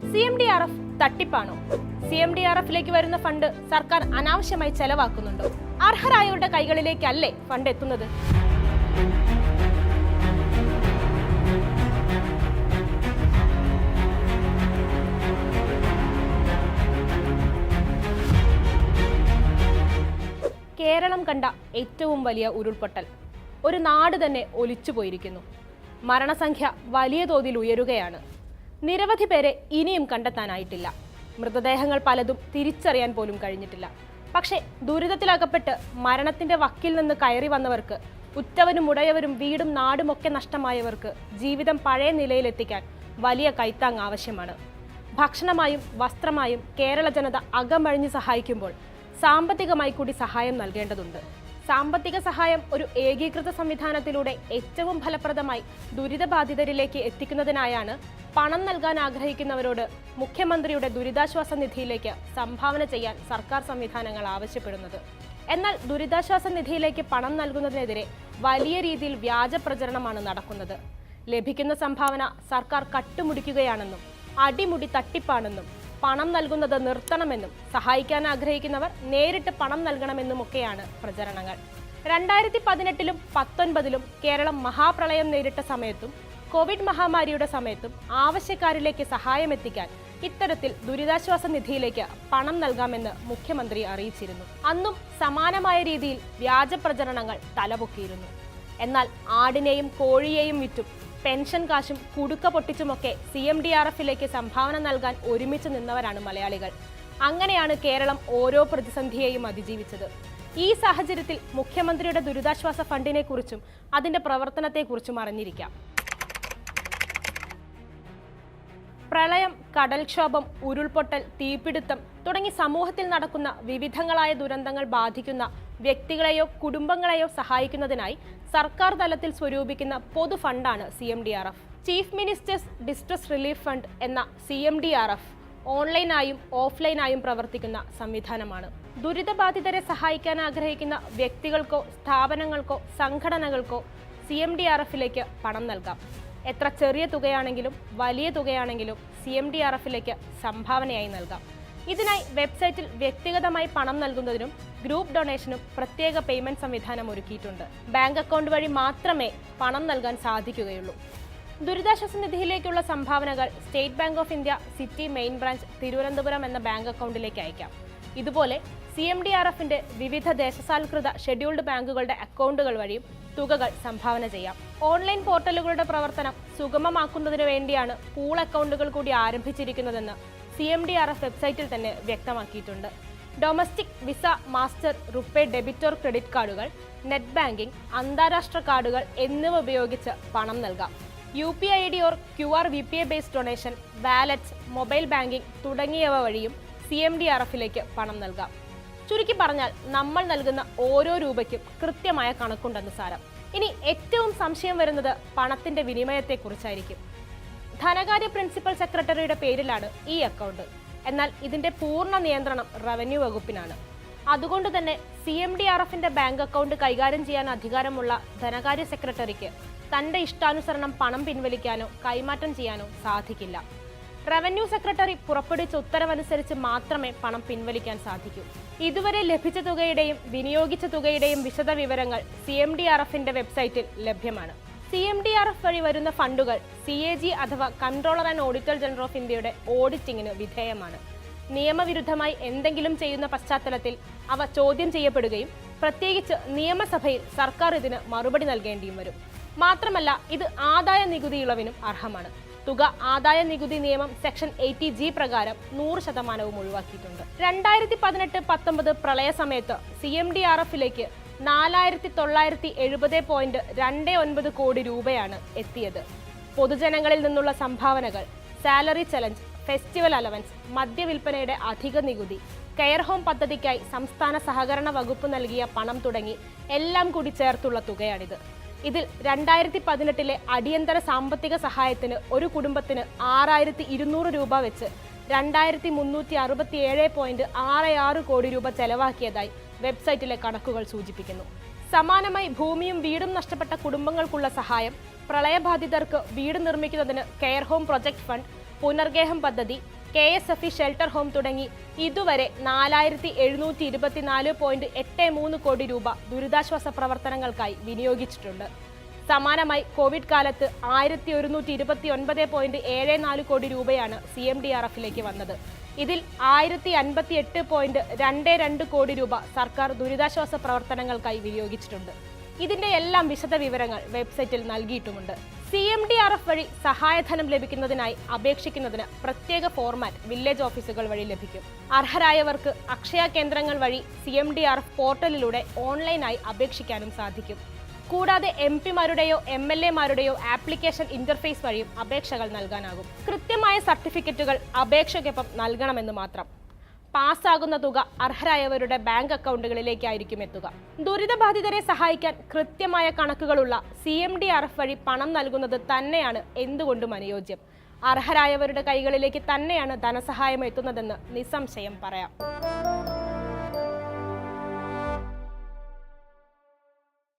CMDRF തട്ടിപ്പാണോ? CMDRFിലേക്ക് വരുന്ന fund സർക്കാർ അനാവശ്യമായി ചെലവാക്കുന്നുണ്ടോ? അർഹരായവരുടെ കൈകളിലേക്കല്ലേ ഫണ്ട് എത്തുന്നത്? കേരളം കണ്ട ഏറ്റവും വലിയ ഉരുൾപൊട്ടൽ. ഒരു നാട് തന്നെ ഒലിച്ചുപോയിരിക്കുന്നു. മരണസംഖ്യ വലിയ തോതിൽ ഉയരുകയാണ്. നിരവധി പേരെ ഇനിയും കണ്ടെത്താനായിട്ടില്ല. മൃതദേഹങ്ങൾ പലതും തിരിച്ചറിയാൻ പോലും കഴിഞ്ഞിട്ടില്ല. പക്ഷേ ദുരിതത്തിലകപ്പെട്ട് മരണത്തിന്റെ വക്കിൽ നിന്ന് കയറി വന്നവർക്ക്, ഉറ്റവരും ഉടയവരും വീടും നാടുമൊക്കെ നഷ്ടമായവർക്ക് ജീവിതം പഴയ നിലയിലെത്തിക്കാൻ വലിയ കൈത്താങ് ആവശ്യമാണ്. ഭക്ഷണമായും വസ്ത്രമായും കേരള ജനത അകമഴിഞ്ഞ് സഹായിക്കുമ്പോൾ സാമ്പത്തികമായി കൂടി സഹായം നൽകേണ്ടതുണ്ട്. സാമ്പത്തിക സഹായം ഒരു ഏകീകൃത സംവിധാനത്തിലൂടെ ഏറ്റവും ഫലപ്രദമായി ദുരിതബാധിതരിലേക്ക് എത്തിക്കുന്നതിനായാണ് പണം നൽകാൻ ആഗ്രഹിക്കുന്നവരോട് മുഖ്യമന്ത്രിയുടെ ദുരിതാശ്വാസ നിധിയിലേക്ക് സംഭാവന ചെയ്യാൻ സർക്കാർ സംവിധാനങ്ങൾ ആവശ്യപ്പെടുന്നത്. എന്നാൽ ദുരിതാശ്വാസ നിധിയിലേക്ക് പണം നൽകുന്നതിനെതിരെ വലിയ രീതിയിൽ വ്യാജ പ്രചരണമാണ് നടക്കുന്നത്. ലഭിക്കുന്ന സംഭാവന സർക്കാർ കട്ടുമുടിക്കുകയാണെന്നും അടിമുടി തട്ടിപ്പാണെന്നും പണം നൽകുന്നത് നിർത്തണമെന്നും സഹായിക്കാൻ ആഗ്രഹിക്കുന്നവർ നേരിട്ട് പണം നൽകണമെന്നുമൊക്കെയാണ് പ്രചരണങ്ങൾ. 2018-ലും 2019-ലും കേരളം മഹാപ്രളയം നേരിട്ട സമയത്തും കോവിഡ് മഹാമാരിയുടെ സമയത്തും ആവശ്യക്കാരിലേക്ക് സഹായം എത്തിക്കാൻ ഇത്തരത്തിൽ ദുരിതാശ്വാസ നിധിയിലേക്ക് പണം നൽകാമെന്ന് മുഖ്യമന്ത്രി അറിയിച്ചിരുന്നു. അന്നും സമാനമായ രീതിയിൽ വ്യാജ പ്രചരണങ്ങൾ തലപൊക്കിയിരുന്നു. എന്നാൽ ആടിനെയും കോഴിയെയും വിറ്റും പെൻഷൻ കാശും കുടുക്ക പൊട്ടിച്ചുമൊക്കെ CMDRFിലേക്ക് സംഭാവന നൽകാൻ ഒരുമിച്ച് നിന്നവരാണ് മലയാളികൾ. അങ്ങനെയാണ് കേരളം ഓരോ പ്രതിസന്ധിയെയും അതിജീവിച്ചത്. ഈ സാഹചര്യത്തിൽ മുഖ്യമന്ത്രിയുടെ ദുരിതാശ്വാസ ഫണ്ടിനെ കുറിച്ചും അതിന്റെ പ്രവർത്തനത്തെക്കുറിച്ചും അറിഞ്ഞിരിക്കാം. പ്രളയം, കടൽക്ഷോഭം, ഉരുൾപൊട്ടൽ, തീപിടുത്തം തുടങ്ങി സമൂഹത്തിൽ നടക്കുന്ന വിവിധങ്ങളായ ദുരന്തങ്ങൾ ബാധിക്കുന്ന വ്യക്തികളെയോ കുടുംബങ്ങളെയോ സഹായിക്കുന്നതിനായി സർക്കാർ തലത്തിൽ സ്വരൂപിക്കുന്ന പൊതു ഫണ്ടാണ് CMDRF. Chief ministers distress relief fund എന്ന CMDRF ഓൺലൈനായും ഓഫ്ലൈനായും പ്രവർത്തിക്കുന്ന സംവിധാനമാണ്. ദുരിതബാധിതരെ സഹായിക്കാൻ ആഗ്രഹിക്കുന്ന വ്യക്തികൾക്കോ സ്ഥാപനങ്ങൾക്കോ സംഘടനകൾക്കോ CMDRFിലേക്ക് പണം നൽകാം. എത്ര ചെറിയ തുകയാണെങ്കിലും വലിയ തുകയാണെങ്കിലും CMDRFിലേക്ക് സംഭാവനയായി നൽകാം. ഇതിനായി വെബ്സൈറ്റിൽ വ്യക്തിഗതമായി പണം നൽകുന്നതിനും ഗ്രൂപ്പ് ഡൊണേഷനും പ്രത്യേക പേയ്മെന്റ് സംവിധാനം ഒരുക്കിയിട്ടുണ്ട്. ബാങ്ക് അക്കൗണ്ട് വഴി മാത്രമേ പണം നൽകാൻ സാധിക്കുകയുള്ളൂ. ദുരിതാശ്വാസ നിധിയിലേക്കുള്ള സംഭാവനകൾ state bank of India city main branch Thiruvananthapuram എന്ന ബാങ്ക് അക്കൗണ്ടിലേക്ക് അയക്കാം. ഇതുപോലെ CMDRFിന്റെ വിവിധ ദേശസാൽകൃത ഷെഡ്യൂൾഡ് ബാങ്കുകളുടെ അക്കൗണ്ടുകൾ വഴിയും തുകകൾ സംഭാവന ചെയ്യാം. ഓൺലൈൻ പോർട്ടലുകളുടെ പ്രവർത്തനം സുഗമമാക്കുന്നതിന് വേണ്ടിയാണ് പൂൾ അക്കൗണ്ടുകൾ കൂടി ആരംഭിച്ചിരിക്കുന്നതെന്ന് CMDRF വെബ്സൈറ്റിൽ തന്നെ വ്യക്തമാക്കിയിട്ടുണ്ട്. Domestic visa, master, RuPay, debit or credit കാർഡുകൾ, നെറ്റ് ബാങ്കിംഗ്, അന്താരാഷ്ട്ര കാർഡുകൾ എന്നിവ ഉപയോഗിച്ച് പണം നൽകാം. UPI ID ഓർ QR VPA based donation, wallet, mobile banking തുടങ്ങിയവ വഴിയും CMDRFിലേക്ക് പണം നൽകാം. ചുരുക്കി പറഞ്ഞാൽ നമ്മൾ നൽകുന്ന ഓരോ രൂപയ്ക്കും കൃത്യമായ കണക്കുണ്ടെന്ന് സാരം. ഇനി ഏറ്റവും സംശയം വരുന്നത് പണത്തിന്റെ വിനിമയത്തെക്കുറിച്ചായിരിക്കും. ധനകാര്യ പ്രിൻസിപ്പൽ സെക്രട്ടറിയുടെ പേരിലാണ് ഈ അക്കൗണ്ട്. എന്നാൽ ഇതിന്റെ പൂർണ്ണ നിയന്ത്രണം റവന്യൂ വകുപ്പിനാണ്. അതുകൊണ്ട് തന്നെ CMDRFിന്റെ ബാങ്ക് അക്കൗണ്ട് കൈകാര്യം ചെയ്യാൻ അധികാരമുള്ള ധനകാര്യ സെക്രട്ടറിക്ക് തന്റെ ഇഷ്ടാനുസരണം പണം പിൻവലിക്കാനോ കൈമാറ്റം ചെയ്യാനോ സാധിക്കില്ല. റവന്യൂ സെക്രട്ടറി പുറപ്പെടുവിച്ച ഉത്തരവനുസരിച്ച് മാത്രമേ പണം പിൻവലിക്കാൻ സാധിക്കൂ. ഇതുവരെ ലഭിച്ച തുകയുടെയും വിനിയോഗിച്ച തുകയുടെയും വിശദ വിവരങ്ങൾ CMDRFിന്റെ വെബ്സൈറ്റിൽ ലഭ്യമാണ്. CMDRF വഴി വരുന്ന ഫണ്ടുകൾ CAG അഥവാ controller and auditor general of ഇന്ത്യയുടെ ഓഡിറ്റിംഗിന് വിധേയമാണ്. നിയമവിരുദ്ധമായി എന്തെങ്കിലും ചെയ്യുന്ന പശ്ചാത്തലത്തിൽ അവ ചോദ്യം ചെയ്യപ്പെടുകയും പ്രത്യേകിച്ച് നിയമസഭയിൽ സർക്കാർ ഇതിന് മറുപടി നൽകേണ്ടിയും വരും. മാത്രമല്ല ഇത് ആദായ നികുതി ഇളവിനും അർഹമാണ്. തുക ആദായ നികുതി നിയമം സെക്ഷൻ 80G പ്രകാരം 100% ഒഴിവാക്കിയിട്ടുണ്ട്. 2018-19 പ്രളയ സമയത്ത് CMDRFിലേക്ക് 4970.29 കോടി രൂപയാണ് എത്തിയത്. പൊതുജനങ്ങളിൽ നിന്നുള്ള സംഭാവനകൾ, സാലറി ചലഞ്ച്, ഫെസ്റ്റിവൽ അലവൻസ്, മദ്യവിൽപ്പനയുടെ അധിക നികുതി, കെയർ ഹോം പദ്ധതിക്കായി സംസ്ഥാന സഹകരണ വകുപ്പ് നൽകിയ പണം തുടങ്ങി എല്ലാം കൂടി ചേർത്തുള്ള തുകയാണിത്. ഇതിൽ 2018-ലെ അടിയന്തര സാമ്പത്തിക സഹായത്തിന് ഒരു കുടുംബത്തിന് 6200 രൂപ വെച്ച് 2367.66 കോടി രൂപ ചെലവാക്കിയതായി വെബ്സൈറ്റിലെ കണക്കുകൾ സൂചിപ്പിക്കുന്നു. സമാനമായി ഭൂമിയും വീടും നഷ്ടപ്പെട്ട കുടുംബങ്ങൾക്കുള്ള സഹായം, പ്രളയബാധിതർക്ക് വീട് നിർമ്മിക്കുന്നതിന് care home project fund, Punargeham പദ്ധതി, KSFE ഷെൽട്ടർ ഹോം തുടങ്ങി ഇതുവരെ 4724.83 കോടി രൂപ ദുരിതാശ്വാസ പ്രവർത്തനങ്ങൾക്കായി വിനിയോഗിച്ചിട്ടുണ്ട്. സമാനമായി കോവിഡ് കാലത്ത് 1129.74 കോടി രൂപയാണ് CMDRFിലേക്ക് വന്നത്. ഇതിൽ 1058.22 കോടി രൂപ സർക്കാർ ദുരിതാശ്വാസ പ്രവർത്തനങ്ങൾക്കായി വിനിയോഗിച്ചിട്ടുണ്ട്. ഇതിന്റെ എല്ലാം വിശദ വിവരങ്ങൾ വെബ്സൈറ്റിൽ നൽകിയിട്ടുമുണ്ട്. CMDRF വഴി സഹായധനം ലഭിക്കുന്നതിനായി അപേക്ഷിക്കുന്നതിന് പ്രത്യേക ഫോർമാറ്റ് വില്ലേജ് ഓഫീസുകൾ വഴി ലഭിക്കും. അർഹരായവർക്ക് അക്ഷയ കേന്ദ്രങ്ങൾ വഴി CMDRF പോർട്ടലിലൂടെ ഓൺലൈനായി അപേക്ഷിക്കാനും സാധിക്കും. കൂടാതെ MP-മാരുടെയോ MLA-മാരുടെയോ ആപ്ലിക്കേഷൻ ഇന്റർഫേസ് വഴിയും അപേക്ഷകൾ നൽകാനാകും. കൃത്യമായ സർട്ടിഫിക്കറ്റുകൾ അപേക്ഷയ്ക്കൊപ്പം നൽകണമെന്ന് മാത്രം. പാസ്സാകുന്ന തുക അർഹരായവരുടെ ബാങ്ക് അക്കൗണ്ടുകളിലേക്കായിരിക്കും എത്തുക. ദുരിതബാധിതരെ സഹായിക്കാൻ കൃത്യമായ കണക്കുകളുള്ള CMDRF വഴി പണം നൽകുന്നത് തന്നെയാണ് എന്തുകൊണ്ടും അനുയോജ്യം. അർഹരായവരുടെ കൈകളിലേക്ക് തന്നെയാണ് ധനസഹായം എത്തുന്നതെന്ന് നിസ്സംശയം പറയാം.